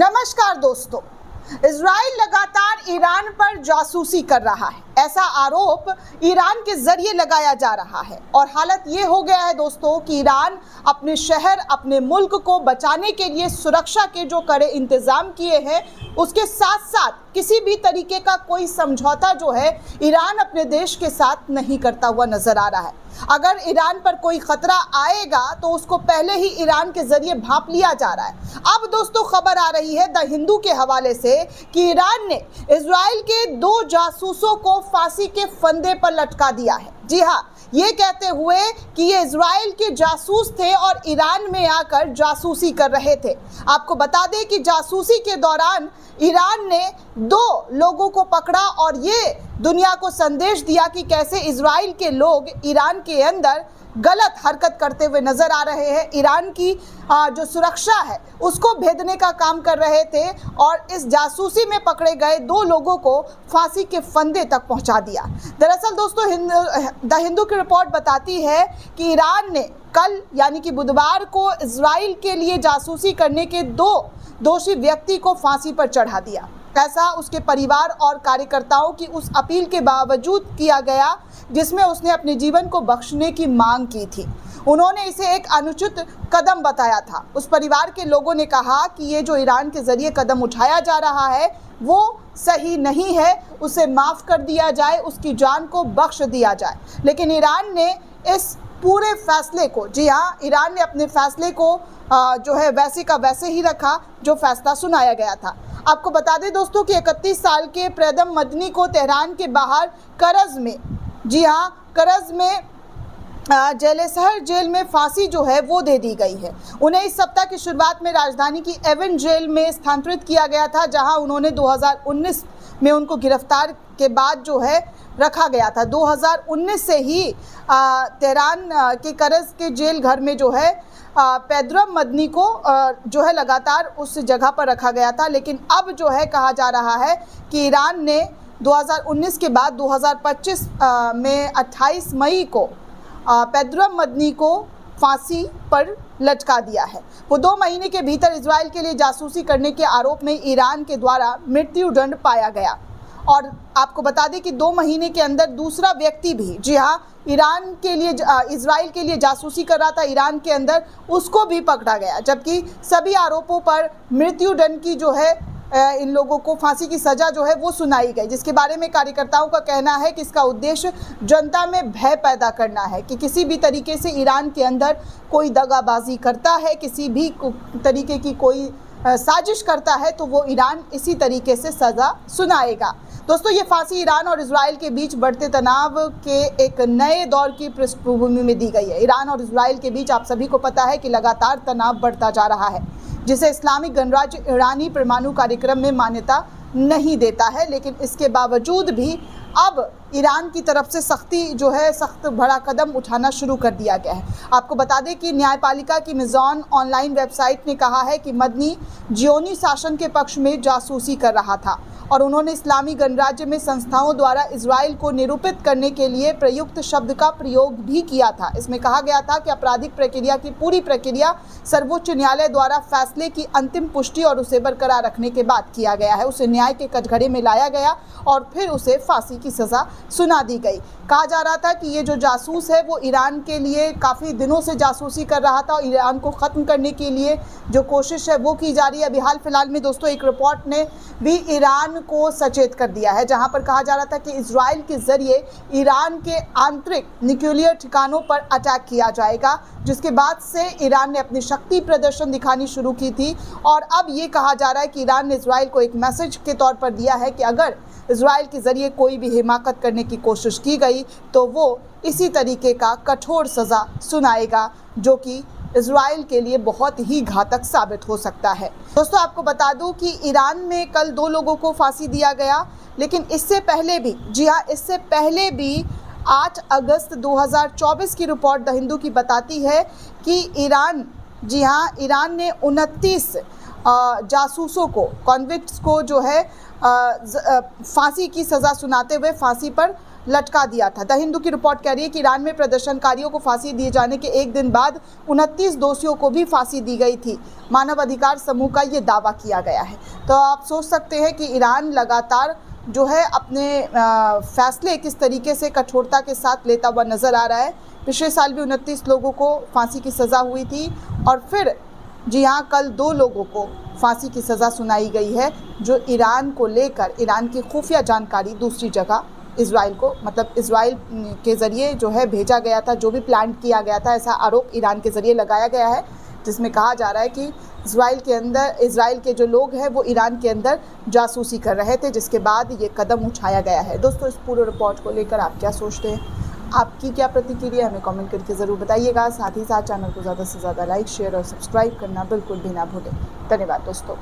नमस्कार दोस्तों, इजराइल लगातार ईरान पर जासूसी कर रहा है, ऐसा आरोप ईरान के जरिए लगाया जा रहा है। और हालत ये हो गया है दोस्तों कि ईरान अपने शहर, अपने मुल्क को बचाने के लिए सुरक्षा के जो कड़े इंतजाम किए हैं, उसके साथ साथ किसी भी तरीके का कोई समझौता जो है ईरान अपने देश के साथ नहीं करता हुआ नजर आ रहा है। अगर ईरान पर कोई खतरा आएगा तो उसको पहले ही ईरान के जरिए भांप लिया जा रहा है। अब दोस्तों खबर आ रही है द हिंदू के हवाले से कि ईरान ने इजराइल के 2 जासूसों को फांसी के फंदे पर लटका दिया है। जी हाँ, ये कहते हुए कि ये इजराइल के जासूस थे और ईरान में आकर जासूसी कर रहे थे। आपको बता दें कि जासूसी के दौरान ईरान ने 2 लोगों को पकड़ा और ये दुनिया को संदेश दिया कि कैसे इजराइल के लोग ईरान के अंदर गलत हरकत करते हुए नजर आ रहे हैं। ईरान की जो सुरक्षा है उसको भेदने का काम कर रहे थे और इस जासूसी में पकड़े गए 2 लोगों को फांसी के फंदे तक पहुंचा दिया। दरअसल दोस्तों द हिंदू की रिपोर्ट बताती है कि ईरान ने कल यानी कि बुधवार को इजराइल के लिए जासूसी करने के 2 दोषी व्यक्ति को फांसी पर चढ़ा दिया। ऐसा उसके परिवार और कार्यकर्ताओं की उस अपील के बावजूद किया गया जिसमें उसने अपने जीवन को बख्शने की मांग की थी। उन्होंने इसे एक अनुचित कदम बताया था। उस परिवार के लोगों ने कहा कि ये जो ईरान के जरिए कदम उठाया जा रहा है वो सही नहीं है, उसे माफ़ कर दिया जाए, उसकी जान को बख्श दिया जाए। लेकिन ईरान ने इस पूरे फैसले को, जी हाँ, ईरान ने अपने फैसले को जो है वैसे का वैसे ही रखा जो फैसला सुनाया गया था। आपको बता दें दोस्तों कि 31 साल के प्रेदम मदनी को तेहरान के बाहर करज में, जी हाँ, करज में जैलेसहर जेल में फांसी जो है वो दे दी गई है। उन्हें इस सप्ताह की शुरुआत में राजधानी की एवन जेल में स्थानांतरित किया गया था, जहां उन्होंने 2019 में उनको गिरफ्तार के बाद जो है रखा गया था। 2019 से ही तेहरान के करज के जेल घर में जो है प्रेदम मदनी को जो है लगातार उस जगह पर रखा गया था। लेकिन अब जो है कहा जा रहा है कि ईरान ने 2019 के बाद 2025 में 28 मई को प्रेदम मदनी को फांसी पर लटका दिया है। वो 2 महीने के भीतर इजराइल के लिए जासूसी करने के आरोप में ईरान के द्वारा मृत्युदंड पाया गया। और आपको बता दें कि 2 महीने के अंदर दूसरा व्यक्ति भी, जी हाँ, ईरान के लिए इजराइल के लिए जासूसी कर रहा था ईरान के अंदर, उसको भी पकड़ा गया। जबकि सभी आरोपों पर मृत्युदंड की जो है इन लोगों को फांसी की सज़ा जो है वो सुनाई गई, जिसके बारे में कार्यकर्ताओं का कहना है कि इसका उद्देश्य जनता में भय पैदा करना है कि किसी भी तरीके से ईरान के अंदर कोई दगाबाजी करता है, किसी भी तरीके की कोई साजिश करता है तो वो ईरान इसी तरीके से सज़ा सुनाएगा। दोस्तों, ये फांसी ईरान और इजराइल के बीच बढ़ते तनाव के एक नए दौर की पृष्ठभूमि में दी गई है। ईरान और इजराइल के बीच आप सभी को पता है कि लगातार तनाव बढ़ता जा रहा है, जिसे इस्लामिक गणराज्य ईरानी परमाणु कार्यक्रम में मान्यता नहीं देता है। लेकिन इसके बावजूद भी अब ईरान की तरफ से सख्त बड़ा कदम उठाना शुरू कर दिया गया है। आपको बता दें कि न्यायपालिका की मिज़ान ऑनलाइन वेबसाइट ने कहा है कि मदनी जियोनी शासन के पक्ष में जासूसी कर रहा था और उन्होंने इस्लामी गणराज्य में संस्थाओं द्वारा इजराइल को निरूपित करने के लिए प्रयुक्त शब्द का प्रयोग भी किया था। इसमें कहा गया था कि आपराधिक प्रक्रिया की पूरी प्रक्रिया सर्वोच्च न्यायालय द्वारा फैसले की अंतिम पुष्टि और उसे बरकरार रखने के बाद किया गया है। उसे न्याय के कटघरे में लाया गया और फिर उसे फांसी की सज़ा सुना दी गई। कहा जा रहा था कि ये जो जासूस है वो ईरान के लिए काफ़ी दिनों से जासूसी कर रहा था और ईरान को ख़त्म करने के लिए जो कोशिश है वो की जा रही है। अभी हाल फिलहाल में दोस्तों एक रिपोर्ट ने भी ईरान को सचेत कर दिया है, जहां पर कहा जा रहा था कि इजराइल के जरिए ईरान के आंतरिक न्यूक्लियर ठिकानों पर अटैक किया जाएगा, जिसके बाद से ईरान ने अपनी शक्ति प्रदर्शन दिखानी शुरू की थी। और अब ये कहा जा रहा है कि ईरान ने इजराइल को एक मैसेज के तौर पर दिया है कि अगर इजराइल के ज़रिए कोई भी हिमाकत करने की कोशिश की गई तो वो इसी तरीके का कठोर सज़ा सुनाएगा, जो कि इजराइल के लिए बहुत ही घातक साबित हो सकता है। दोस्तों, आपको बता दूं कि ईरान में कल 2 लोगों को फांसी दिया गया, लेकिन इससे पहले भी, जी हाँ, इससे पहले भी 8 अगस्त 2024 की रिपोर्ट द हिंदू की बताती है कि ईरान, जी हाँ, ईरान ने 29 जासूसों को, कॉन्विक्ट्स को जो है फांसी की सज़ा सुनाते हुए फांसी पर लटका दिया था। द हिंदू की रिपोर्ट कह रही है कि ईरान में प्रदर्शनकारियों को फांसी दिए जाने के एक दिन बाद 29 दोषियों को भी फांसी दी गई थी। मानव अधिकार समूह का ये दावा किया गया है। तो आप सोच सकते हैं कि ईरान लगातार जो है अपने फैसले किस तरीके से कठोरता के साथ लेता हुआ नज़र आ रहा है। पिछले साल भी 29 लोगों को फांसी की सज़ा हुई थी और फिर जी हाँ, कल 2 लोगों को फांसी की सज़ा सुनाई गई है, जो ईरान को लेकर ईरान की खुफिया जानकारी दूसरी जगह इजराइल को, मतलब इजराइल के ज़रिए जो है भेजा गया था, जो भी प्लान किया गया था, ऐसा आरोप ईरान के ज़रिए लगाया गया है, जिसमें कहा जा रहा है कि इजराइल के जो लोग हैं वो ईरान के अंदर जासूसी कर रहे थे, जिसके बाद ये कदम उठाया गया है। दोस्तों, इस पूरे रिपोर्ट को लेकर आप क्या सोचते हैं? आपकी क्या प्रतिक्रिया हमें कमेंट करके ज़रूर बताइएगा। साथ ही साथ चैनल को ज़्यादा से ज़्यादा लाइक, शेयर और सब्सक्राइब करना बिल्कुल भी ना भूलें। धन्यवाद दोस्तों।